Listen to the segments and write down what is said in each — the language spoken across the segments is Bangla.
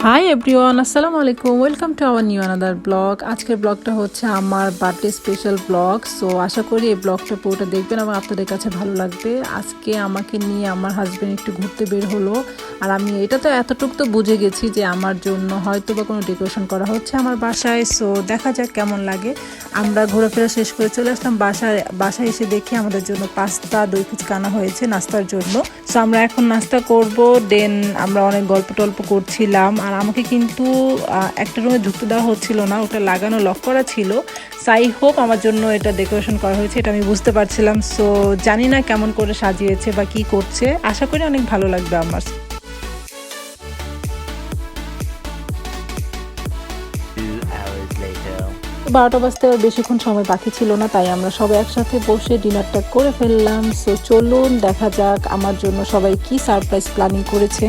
হাই এভরিওয়ান, আসসালামু আলাইকুম। Welcome to our new another blog. আজকের ব্লগটা হচ্ছে আমার বার্থডে স্পেশাল ব্লগ। সো আশা করি এই ব্লগটা পুরোটা দেখবেন এবং আপনাদের কাছে ভালো লাগবে। আজকে আমাকে নিয়ে আমার হাজব্যান্ড একটু ঘুরতে বের হলো, আর আমি এটা তো এতটুকু তো বুঝে গেছি যে আমার জন্য হয়তো বা কোনো ডেকোরেশন করা হচ্ছে আমার বাসায়। সো দেখা যাক কেমন লাগে। আমরা ঘোরাফেরা শেষ করে চলে আসলাম বাসায় এসে দেখি আমাদের জন্য পাস্তা দই ফুচকা আনা হয়েছে নাস্তার জন্য। সো আমরা এখন নাস্তা করব, দেন আমরা অনেক গল্প টল্প করছিলাম। আর আমাকে কিন্তু একটা রুমে ঢুকতে দেওয়া হচ্ছিল না, ওটা লাগানো লক করা ছিল। সাই হোপ আমার জন্য এটা ডেকোরেশন করা হয়েছে, এটা আমি বুঝতে পারছিলাম। সো জানি না কেমন করে সাজিয়েছে বা কি করছে, আশা করি অনেক ভালো লাগবে আমার। 2 hours later. 12টা বাজতে আর বেশিক্ষণ সময় বাকি ছিল না, তাই আমরা সবাই একসাথে বসে ডিনারটা করে ফেললাম। সো চলুন দেখা যাক আমার জন্য সবাই কি সারপ্রাইজ প্ল্যানিং করেছে।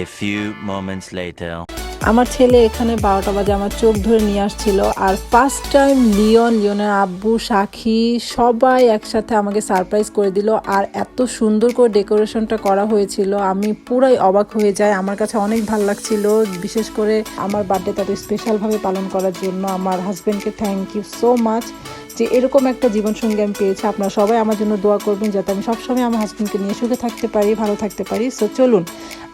A few moments later. আমার ছেলে এখানে 12টা বাজে আমার চোখ ধরে নিয়ে আসছিল, আর ফার্স্ট টাইম লিওনের আব্বু, সাক্ষী সবাই একসাথে আমাকে সারপ্রাইজ করে দিল। আর এত সুন্দর করে ডেকোরেশনটা করা হয়েছিল, আমি পুরাই অবাক হয়ে যাই। আমার কাছে অনেক ভালো লাগছিল, বিশেষ করে আমার বার্থডে তাদের স্পেশালভাবে পালন করার জন্য। আমার হাজব্যান্ডকে থ্যাংক ইউ সো মাচ যে এরকম একটা জীবনসঙ্গী আমি পেয়েছি। আপনারা সবাই আমার জন্য দোয়া করবেন যাতে আমি সবসময় আমার হাজব্যান্ডকে নিয়ে সুখে থাকতে পারি, ভালো থাকতে পারি। সো চলুন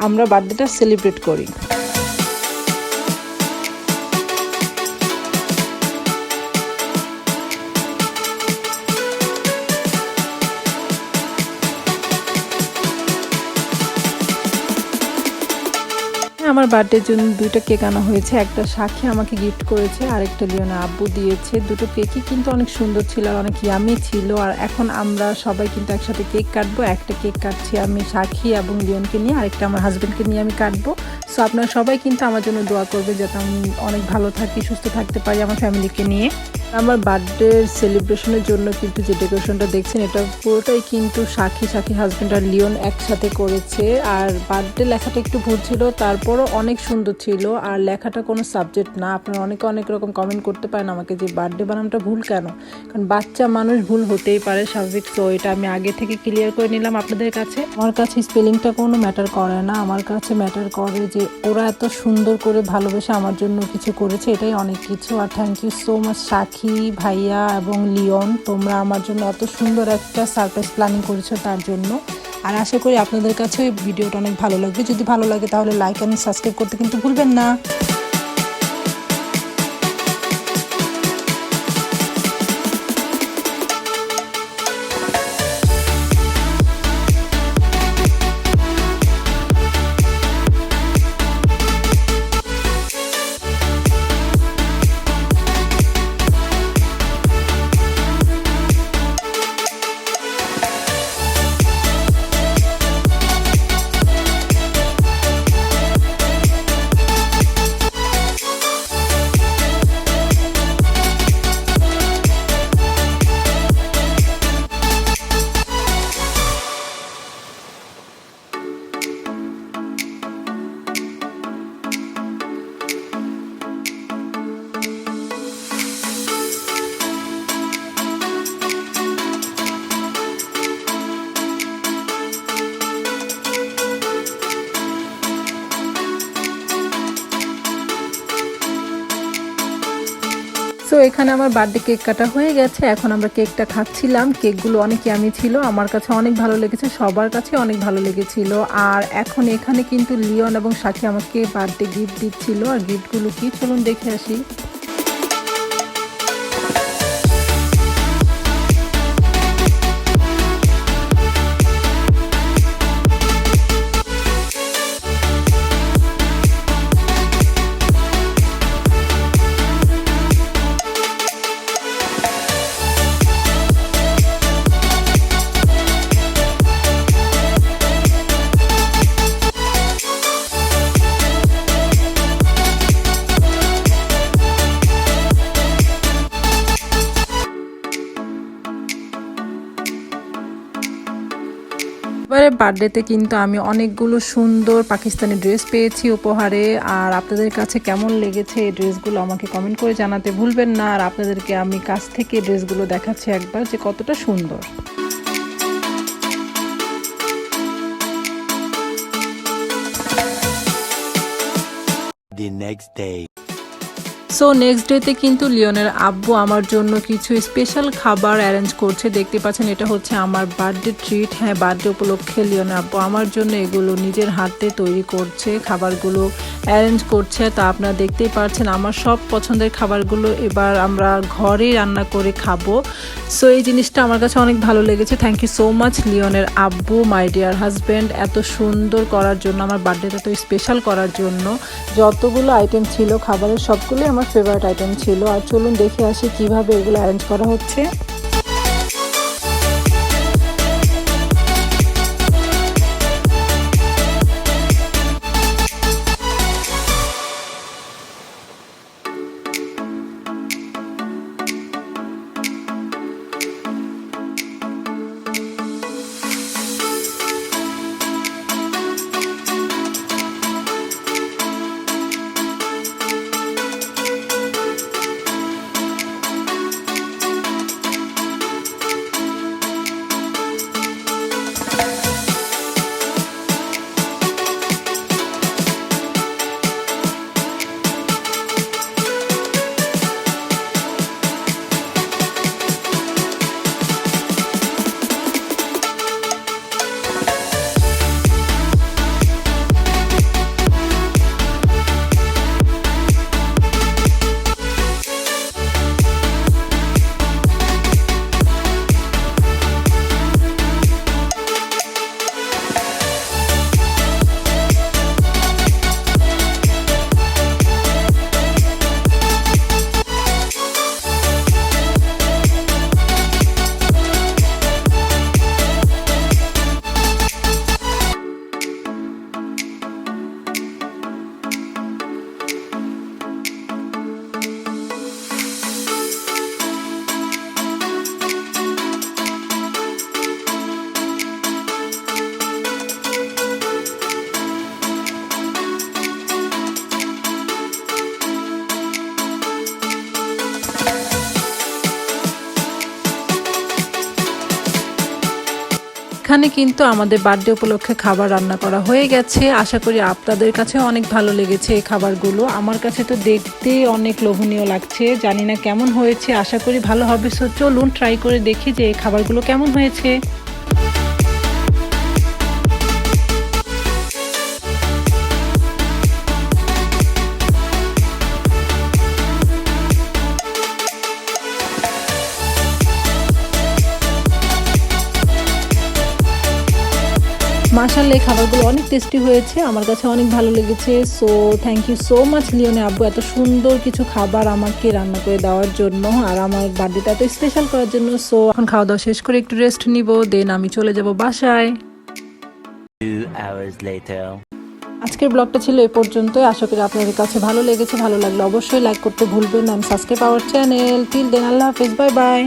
আমরা বার্থডেটা সেলিব্রেট করি। আমার বার্থডের জন্য দুইটা কেক আনা হয়েছে, একটা সাক্ষী আমাকে গিফট করেছে, আরেকটা লিওনা আব্বু দিয়েছে। দুটো কেকই কিন্তু অনেক সুন্দর ছিল আর অনেক ইয়ামি ছিল। আর এখন আমরা সবাই কিন্তু একসাথে কেক কাটবো। একটা কেক কাটছি আমি সাক্ষী এবং লিওনকে নিয়ে, আরেকটা আমার হাজব্যান্ডকে নিয়ে আমি কাটবো। সো আপনারা সবাই কিন্তু আমার জন্য দোয়া করবে যাতে আমি অনেক ভালো থাকি, সুস্থ থাকতে পারি আমার ফ্যামিলিকে নিয়ে। আমার বার্থডে সেলিব্রেশনের জন্য কিন্তু যে ডেকোরেশনটা দেখছেন এটা পুরোটাই কিন্তু সাক্ষী হাজব্যান্ড আর লিওন একসাথে করেছে। আর বার্থডে লেখাটা একটু ভুল ছিল, তারপরও অনেক সুন্দর ছিল। আর লেখাটা কোনো সাবজেক্ট না। আপনারা অনেক রকম কমেন্ট করতে পারেন আমাকে যে বার্থডে বানামটা ভুল কেন, কারণ বাচ্চা মানুষ ভুল হতেই পারে, স্বাভাবিক। তো এটা আমি আগে থেকে ক্লিয়ার করে নিলাম আপনাদের কাছে। আমার কাছে স্পেলিংটা কোনো ম্যাটার করে না, আমার কাছে ম্যাটার করে যে ওরা এত সুন্দর করে ভালোবেসে আমার জন্য কিছু করেছে, এটাই অনেক কিছু। আর থ্যাংক ইউ সো মাচ সাক্ষী, ভাইয়া এবং লিওন, তোমরা আমার জন্য এত সুন্দর একটা সারপ্রাইজ প্ল্যানিং করেছো তার জন্য। আর আশা করি আপনাদের কাছে এই ভিডিওটা অনেক ভালো লাগবে। যদি ভালো লাগে তাহলে লাইক এবং সাবস্ক্রাইব করতে কিন্তু ভুলবেন না। সো এখানে আমার বার্থডে কেক কাটা হয়ে গেছে, এখন আমরা কেকটা খাচ্ছিলাম। কেকগুলো অনেক ইয়ামি ছিল, আমার কাছে অনেক ভালো লেগেছে, সবার কাছে অনেক ভালো লেগেছিল। আর এখন এখানে কিন্তু লিওন এবং সাথী আমাকে বার্থডে গিফট দিচ্ছিল। আর গিফটগুলো কি চলুন দেখে আসি। এবারে বার্থডেতে কিন্তু আমি অনেকগুলো সুন্দর পাকিস্তানি ড্রেস পেয়েছি উপহারে। আর আপনাদের কাছে কেমন লেগেছে এই ড্রেসগুলো আমাকে কমেন্ট করে জানাতে ভুলবেন না। আর আপনাদেরকে আমি কাছ থেকে ড্রেসগুলো দেখাচ্ছি একবার যে কতটা সুন্দর। The next day. So next ডেতে কিন্তু লিওনের আব্বু আমার জন্য কিছু স্পেশাল খাবার অ্যারেঞ্জ করছে। দেখতে পাচ্ছেন এটা হচ্ছে আমার বার্থডে ট্রিট। হ্যাঁ, বার্থডে উপলক্ষে লিওনের আব্বু আমার জন্য এগুলো নিজের হাতে তৈরি করছে, খাবারগুলো অ্যারেঞ্জ করছে। তা আপনারা দেখতেই পাচ্ছেন আমার সব পছন্দের খাবারগুলো এবার আমরা ঘরেই রান্না করে খাবো। সো এই জিনিসটা আমার কাছে অনেক ভালো লেগেছে। থ্যাংক ইউ সো মাচ লিওনের আব্বু, মাই ডিয়ার হাজব্যান্ড, এত সুন্দর করার জন্য, আমার বার্থডেটা তো স্পেশাল করার জন্য। যতগুলো আইটেম ছিল খাবারের সবগুলোই আমার ফেভারিট আইটেম ছিল। আর চলুন দেখে আসি কিভাবে এগুলো অ্যারেঞ্জ করা হচ্ছে। এখানে কিন্তু আমাদের বার্থডে উপলক্ষে খাবার রান্না করা হয়ে গেছে। আশা করি আপনাদের কাছে অনেক ভালো লেগেছে এই খাবারগুলো। আমার কাছে তো দেখতে অনেক লোভনীয় লাগছে, জানি না কেমন হয়েছে, আশা করি ভালো হবে। সো চলুন ট্রাই করে দেখি যে এই খাবারগুলো কেমন হয়েছে। মাশাআল্লাহ, এই খাবারগুলো অনেক টেস্টি হয়েছে, আমার কাছে অনেক ভালো লেগেছে। So thank you so much লিওনের আব্বু এত সুন্দর কিছু খাবার আমাকে রান্না করে দেওয়ার জন্য আর আমার বার্থডেটা এত স্পেশাল করার জন্য। সো এখন খাওয়া দাওয়া শেষ করে একটু রেস্ট নিব, দেন আমি চলে যাব বাসায়। 2 hours later. আজকের ব্লগটা ছিল এ পর্যন্তই। আশা করি আপনাদের কাছে ভালো লেগেছে। ভালো লাগলে অবশ্যই লাইক করতে ভুলবেন না, subscribe our channel. Till then Allah হাফেজ, বাই বাই।